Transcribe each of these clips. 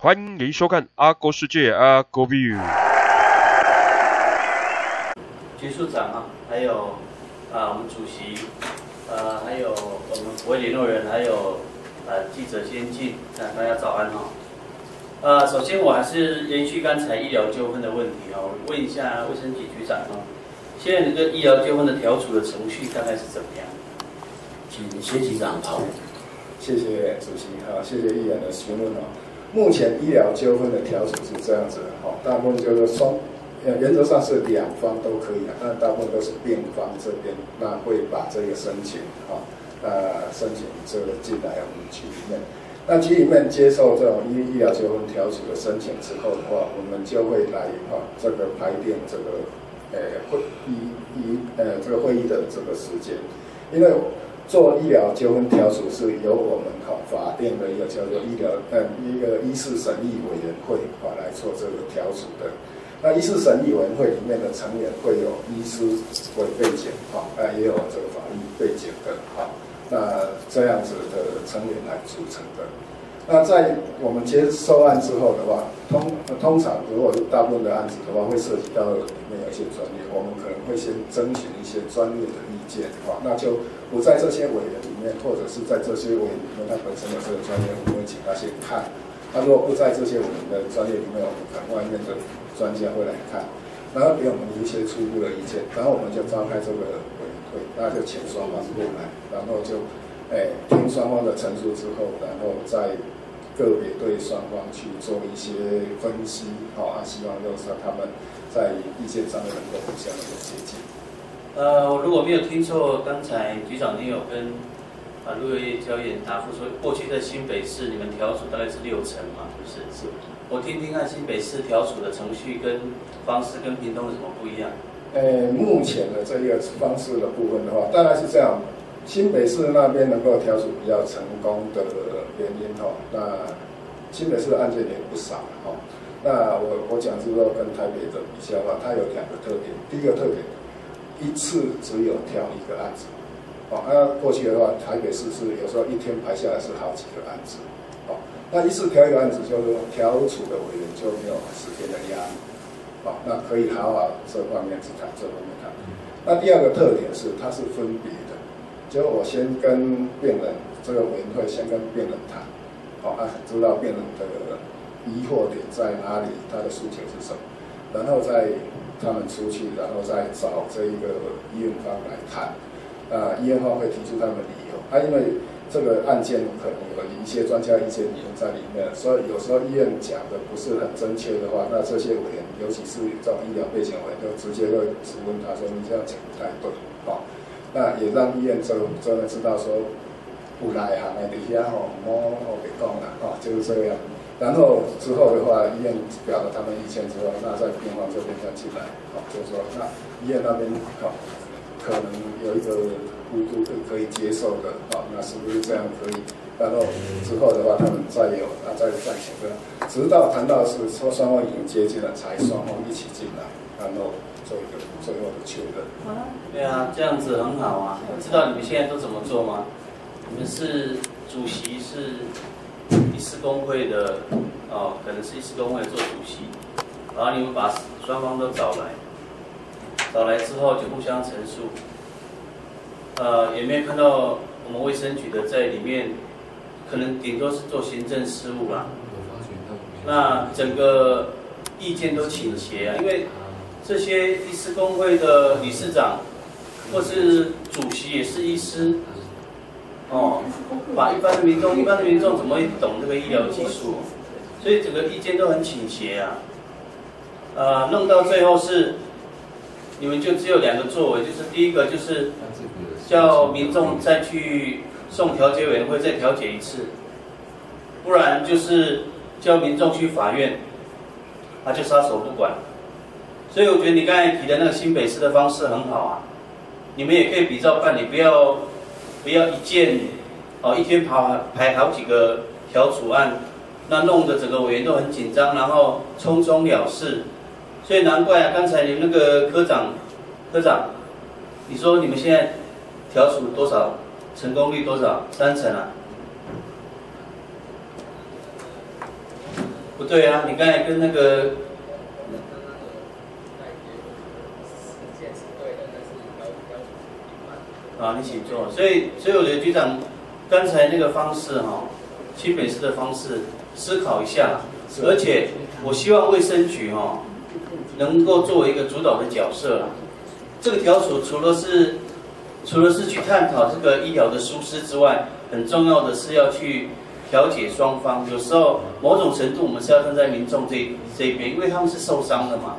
欢迎收看阿国世界阿国 view。局处长啊，还有我们主席，还有我们国会联络人，还有记者先进，大家早安哈。首先我还是延续刚才医疗纠纷的问题啊，我问一下卫生局局长啊，现在这个医疗纠纷的调处的程序大概是怎么样？请谢局长好。谢谢主席啊，谢谢议员的询问啊。目前医疗纠纷的调处是这样子的哈，大部分就是原则上是两方都可以啊，但大部分都是辩方这边那会把这个申请申请这个进来我们局里面。那局里面接受这种医疗纠纷调处的申请之后的话，我们就会来这个排定这个这个会议的这个时间，因为做医疗纠纷调处是由我们法定的一个叫做一个医事审议委员会来做这个调处的。那医事审议委员会里面的成员会有医师为背景也有这个法律背景的那这样子的成员来组成的。那在我们接收案之后的话，通常如果大部分的案子的话，会涉及到里面有一些专业，我们可能会先征询一些专业的意见那就不在这些委员里面，或者是在这些委员里面，他本身的这个专业，我们会请他先看。那如果不在这些委员的专业里面，我们可能外面的专家会来看，然后给我们一些初步的意见，然后我们就召开这个委员会，那就请双方过来，然后就听双方的陈述之后，然后再个别对双方去做一些分析希望就是他们在意见上面能够互相的接近。我如果没有听错，刚才局长你有跟陆委教员答复说，过去在新北市你们调处大概是6成嘛，是不是？是。我听听看新北市调处的程序跟方式跟屏东有什么不一样？目前的这个方式的部分的话，大概是这样。新北市那边能够调处比较成功的原因那新北市的案件也不少那我讲是说跟台北的比较的话，它有2个特点。第一个特点，一次只有调1个案子过去的话，台北市是有时候一天排下来是好几个案子那一次调1个案子，就是说调处的委员就没有时间的压力那可以好好这方面去谈，这方面谈。那第2个特点是它是分别的。就我先跟病人这个委员会先跟病人谈，知道病人的疑惑点在哪里，他的诉求是什么，然后再他们出去，然后再找这一个医院方来谈，医院方会提出他们的理由，因为这个案件可能有一些专家意见理由在里面，所以有时候医院讲的不是很正确的话，那这些委员，尤其是这种医疗背景委员，就直接会质问他说你这样讲不太对那也让医院真的知道说，有内行的底下莫别讲啦就是这样。然后之后的话，医院表了他们意见之后，那在病房这边再进来就是说那医院那边可能有一个幅度可以接受的那是不是这样可以？然后之后的话，他们再请的，直到谈到是说双方已经接近了，才双方一起进来，然后做一个最后的确认。对啊，这样子很好啊。知道你们现在都怎么做吗？你们是主席是医师公会的可能是医师公会做主席，然后你们把双方都找来之后就互相陈述。有没有看到我们卫生局的在里面？可能顶多是做行政事务啦，那整个意见都倾斜因为这些医师公会的理事长或是主席也是医师把一般的民众怎么会懂这个医疗技术？所以整个意见都很倾斜弄到最后是你们就只有2个作为，就是第一个就是叫民众再去送调解委员会再调解一次，不然就是叫民众去法院，他就撒手不管。所以我觉得你刚才提的那个新北市的方式很好你们也可以比照办理，不要一件一天排好几个调处案，那弄得整个委员都很紧张，然后匆匆了事。所以难怪刚才你那个科长，你说你们现在调处多少？成功率多少？3成不对啊，你刚才跟那个。啊，你请坐。所以我觉得局长刚才那个方式哈，新北市的方式思考一下，而且我希望卫生局哈能够作为一个主导的角色啦。这个条属除了是去探讨这个医疗的疏失之外，很重要的是要去调解双方。有时候某种程度我们是要站在民众这一边，因为他们是受伤的嘛。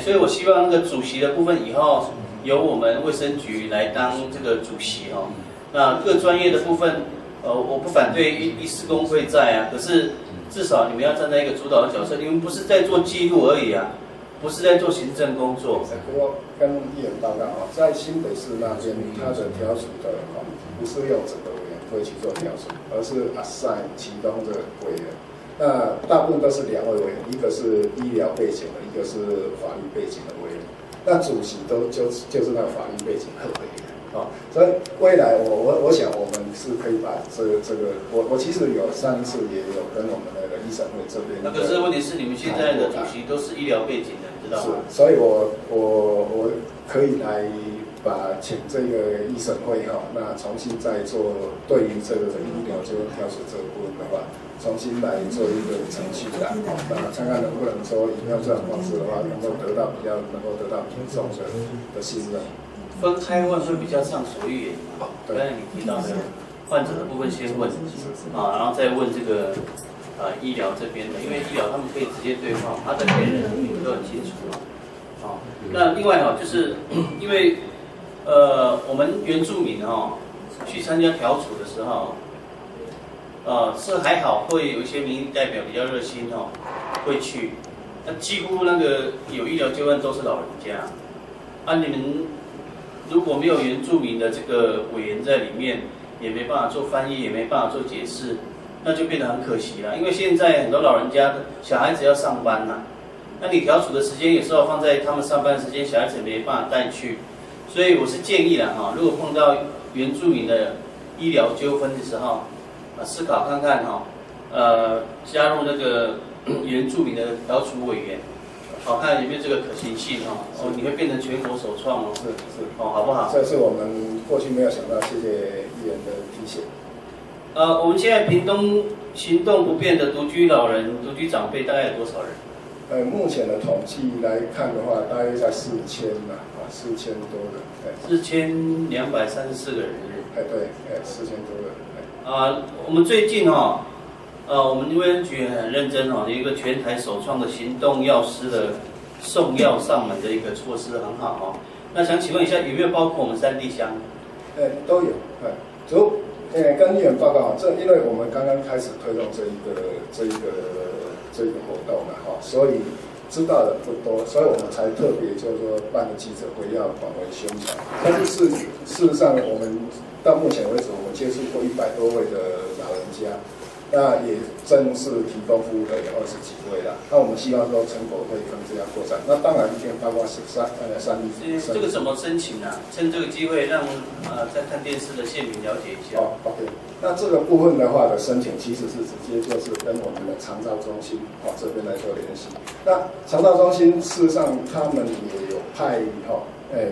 所以我希望那个主席的部分以后由我们卫生局来当这个主席哦。那各专业的部分，我不反对医师工会在啊，可是至少你们要站在一个主导的角色，你们不是在做记录而已啊，不是在做行政工作。不过跟议员报告啊，在新北市那边，它的调处的不是用整个委员会去做调处，而是 assign 其中的委员。那大部分都是2位委员，一个是医疗背景的，一个是法律背景的委员。那主席就是那个法律背景的委员啊。所以未来我想我们是可以把这个我其实有上一次也有跟我们那个医审会这边。那可是问题是你们现在的主席都是医疗背景的，你知道吗？是，所以我可以来请这个医审会哈，那重新再做对于这个医疗纠纷调处这个部分的话，重新来做一个程序的，那看看能不能说以用这种方式的话，能够得到民众的信任。分开问会比较畅所欲言。刚才你提到的患者的部分先问啊，然后再问这个医疗这边的，因为医疗他们可以直接对话，他的别人你们都很清楚嘛。那另外就是因为我们原住民去参加调处的时候，是还好会有一些民意代表比较热心会去，那几乎那个有医疗纠纷都是老人家，你们如果没有原住民的这个委员在里面，也没办法做翻译，也没办法做解释，那就变得很可惜了。因为现在很多老人家小孩子要上班呐，那你调处的时间有时候放在他们上班时间，小孩子没办法带去，所以我是建议如果碰到原住民的医疗纠纷的时候，思考看看加入那个原住民的调处委员。看有没有这个可行性你会变成全国首创是好不好？这是我们过去没有想到，谢谢议员的提醒。我们现在屏东行动不便的独居老人、独居长辈大概有多少人？目前的统计来看的话，大约在4000啦，4000多人。4234个人。对，4000多人。我们最近我们卫生局很认真有一个全台首创的行动药师的送药上门的一个措施，很好那想请问一下，有没有包括我们3D乡？都有。跟议员报告因为我们刚刚开始推动这一个活动所以知道的不多，所以我们才特别就是说办个记者会要广为宣传。但是事实上，我们到目前为止，我们接触过100多位的老人家。那也正式提供服务的有20几位了。那我们希望说成果会跟这样扩展。那当然一天包括3例。这个怎么申请啊？趁这个机会让在看电视的县民了解一下。OK。那这个部分的话的申请，其实是直接就是跟我们的长照中心这边来做联系。那长照中心事实上他们也有派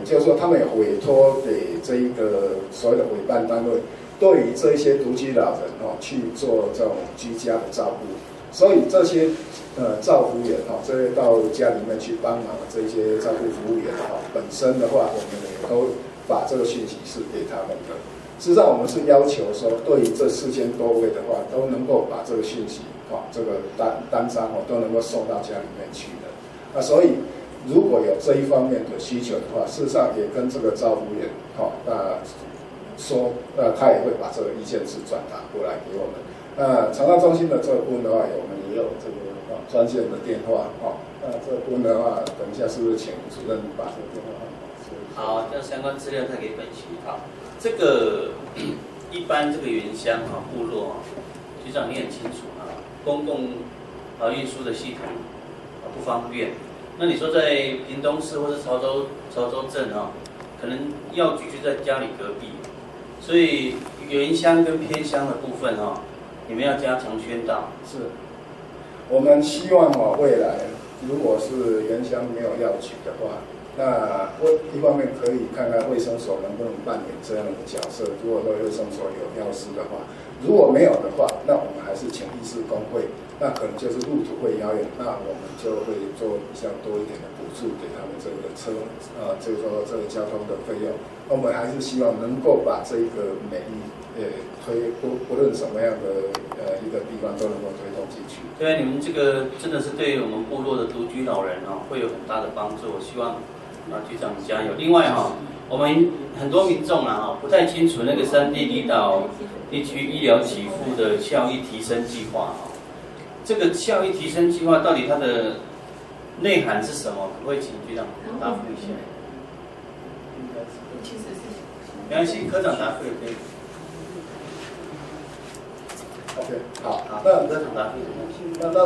就是说他们有委托给这一个所谓的委办单位。对于这些独居老人去做这种居家的照顾，所以这些照服员这些到家里面去帮忙的这些照顾服务员本身的话，我们也都把这个讯息是给他们的。事实上，我们是要求说，对于这4000多位的话，都能够把这个讯息这个单张都能够送到家里面去的。所以如果有这一方面的需求的话，事实上也跟这个照服员说，他也会把这个意见是转达过来给我们。长照中心的这个部分的话，我们也有这个专线的电话那这个部分的话，等一下是不是请主任把这个电话好，这相关资料再给本席。这个一般这个原乡部落局长你很清楚公共运输的系统不方便。那你说在屏东市或是潮州镇可能药局就在家里隔壁。所以原乡跟偏乡的部分你们要加强宣导。是，我们希望未来如果是原乡没有药局的话，那一方面可以看看卫生所能不能扮演这样的角色。如果说卫生所有药师的话，如果没有的话，那我们还是请医师工会，那可能就是路途会遥远，那我们就会做比较多一点的补助给他们这个车，就是说这个交通的费用。我们还是希望能够把这个美丽。不论什么样的一个地方都能够推动进去。对，你们这个真的是对于我们部落的独居老人会有很大的帮助。我希望局长你加油。另外我们很多民众不太清楚那个山地离岛地区医疗给付的效益提升计划这个效益提升计划到底它的内涵是什么？可不可以请局长答复一下？没关系，科长答复也可以。OK， 好，那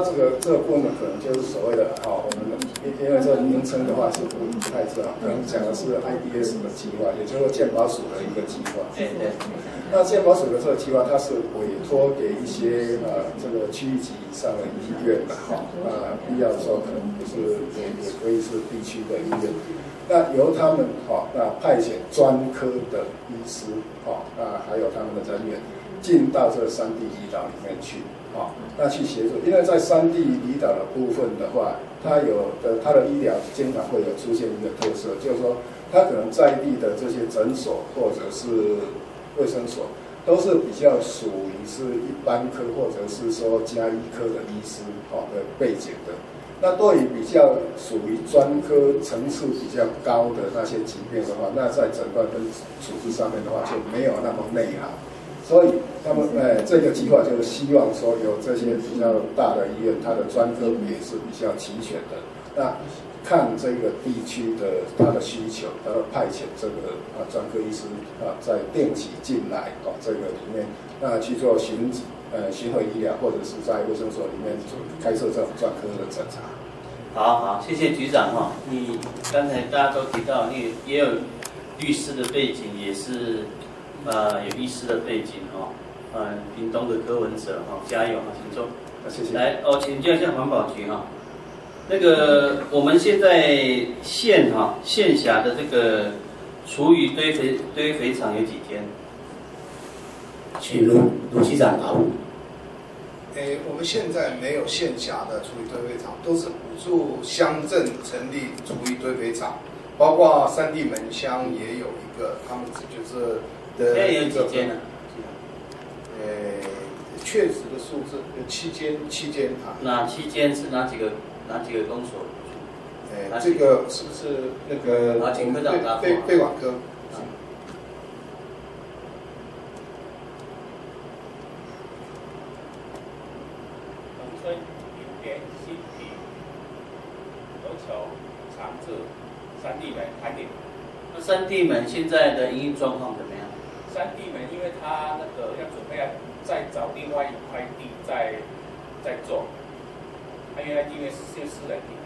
这个部分可能就是所谓的我们因为这个名称的话是不太知道，可能讲的是 IDS 的计划，也就是健保署的一个计划。对。那健保署的这个计划，它是委托给一些这个区域级以上的医院的必要的时候可能不是也可以是地区的医院。那由他们那派遣专科的医师那还有他们的人员。进到这个山地离岛里面去，那去协助，因为在山地离岛的部分的话，它的医疗经常会有出现一个特色，就是说，它可能在地的这些诊所或者是卫生所，都是比较属于是一般科或者是说家医科的医师的背景的。那对于比较属于专科层次比较高的那些疾病的话，那在诊断跟处置上面的话就没有那么内行。所以他们这个计划就是希望说有这些比较大的医院，它的专科也是比较齐全的。那看这个地区的它的需求，然后派遣这个专科医师再定期进来这个里面，那去做巡回医疗，或者是在卫生所里面开设这种专科的诊查。好，谢谢局长你刚才大家都提到，你也有律师的背景，也是。有医师的背景屏东的柯文哲加油请坐。谢谢。来请教一下环保局那个我们现在县辖的这个厨余堆肥场有几间？请卢局长答复。我们现在没有县辖的厨余堆肥厂，都是补助乡镇成立厨余堆肥厂，包括三地门乡也有一个，他们就是。现在有几间呢？确实的数字有7间哪7间是哪几个公所？这个是不是那个？请科长答复。废管科。农村、云田、新平、琉球、长治、三地门、安定。那三地门现在的营运状况怎么样？三地门，因为他那个要准备再找另外一块地再做，他原来地面是私人地。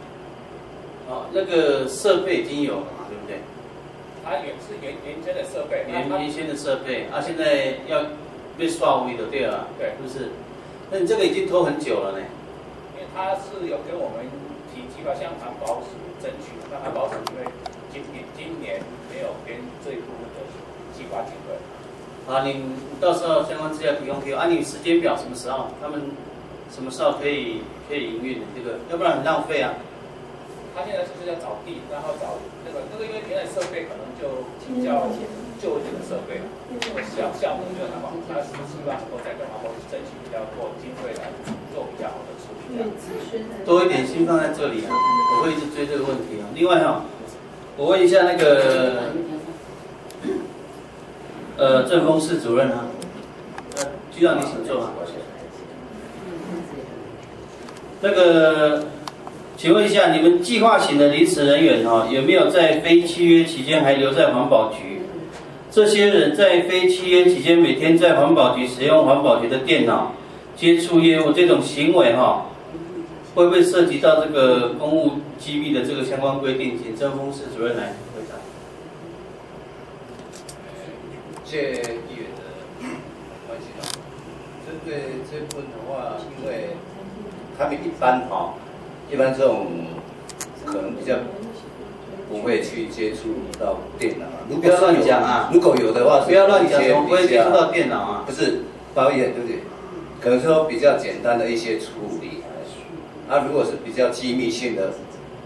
那个设备已经有了嘛，对不对？它原先的设备，原先的设备现在要被刷微的，对了，对，是不是？那你这个已经拖很久了呢。因为他是有跟我们提计划向环保署争取，那环保署因为今年没有跟这一部分的计划结合。你到时候相关资料提供给我。你时间表什么时候？他们什么时候可以营运这个？要不然很浪费啊。他现在就是要找地，然后找那个，因为原来设备可能就比较旧一点的设备了，项目没有那么好，他是希望能够再跟环保署争取比较多经费来做比较好的处理。多一点心放在这里我会一直追这个问题另外我问一下那个。政风室主任局长你请坐那个，请问一下，你们计划型的离职人员有没有在非契约期间还留在环保局？这些人在非契约期间每天在环保局使用环保局的电脑接触业务，这种行为会不会涉及到这个公务机密的这个相关规定？请政风室主任来回答。谢议员的关心针对这部分的话，因为他们一般一般这种可能比较不会去接触到电脑。不要乱讲啊！如果有的话，不要乱讲，怎么不会接触到电脑啊？不是，不好意思，对不对？可能说比较简单的一些处理。如果是比较机密性的，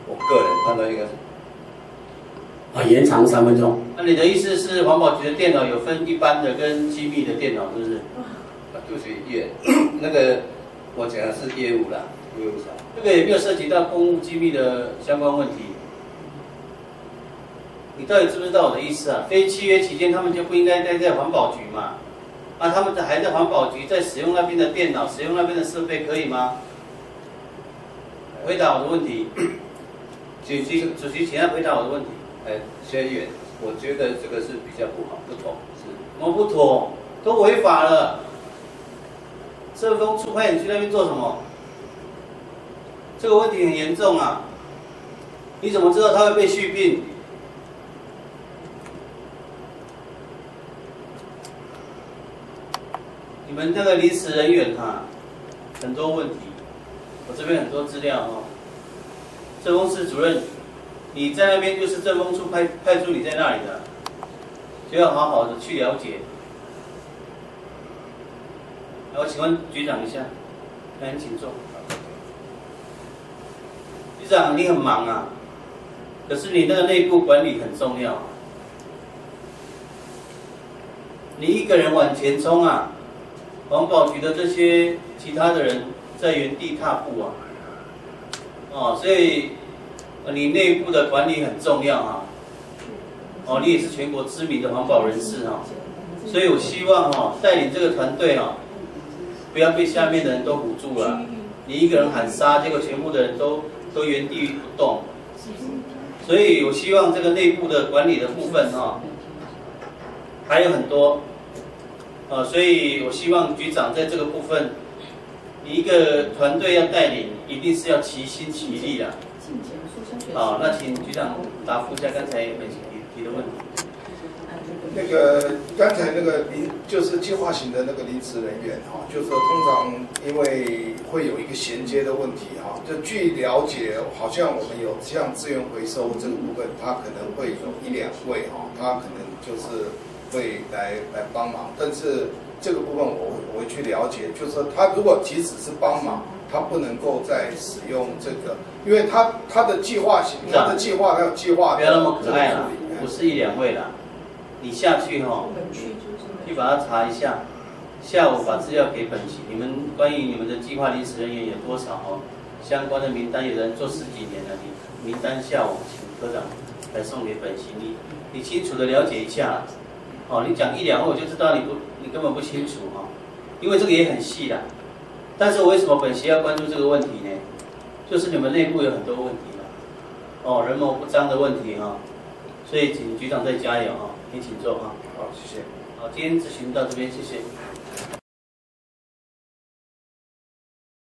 我个人判断应该是延长3分钟。那你的意思是环保局的电脑有分一般的跟机密的电脑，是不是？对不起，那个我讲的是业务啦，业务上。这个也没有涉及到公务机密的相关问题。你到底知不知道我的意思啊？非契约期间，他们就不应该待在环保局嘛？他们还在环保局，在使用那边的电脑、使用那边的设备，可以吗？回答我的问题。主席，请他回答我的问题。薛议员，我觉得这个是比较不妥，是。怎么不妥？都违法了。社风处派你去那边做什么？这个问题很严重啊！你怎么知道他会被续聘？你们那个临时人员很多问题，我这边很多资料政风室主任，你在那边就是政风处派驻你在那里的，就要好好的去了解。我请问局长一下，请坐。局长，你很忙啊，可是你那个内部管理很重要。你一个人往前冲啊，环保局的这些其他的人在原地踏步啊。所以你内部的管理很重要啊。你也是全国知名的环保人士啊，所以我希望带领这个团队不要被下面的人都唬住了。你一个人喊杀，结果全部的人都原地不动。所以我希望这个内部的管理的部分还有很多所以我希望局长在这个部分，你一个团队要带领，一定是要齐心齐力的。那请局长答复一下刚才提的问题。那个刚才那个就是计划型的那个临时人员就是说通常因为会有一个衔接的问题就据了解，好像我们有像资源回收这个部分，他可能会有1、2位他可能就是会来帮忙，但是这个部分我会去了解，就是说他如果即使是帮忙，他不能够再使用这个，因为他的计划型，他的计划还有计划的，不要那么可爱了，不是1、2位啦。你下去去把它查一下，下午把资料给本席。你们关于你们的计划临时人员有多少相关的名单，有人做10几年了，你名单下午请科长来送给本席，你清楚的了解一下。你讲1、2位我就知道你根本不清楚因为这个也很细的。但是为什么本席要关注这个问题呢？就是你们内部有很多问题人谋不臧的问题所以请局长再加油你请坐好，谢谢。好，今天咨询到这边，谢谢。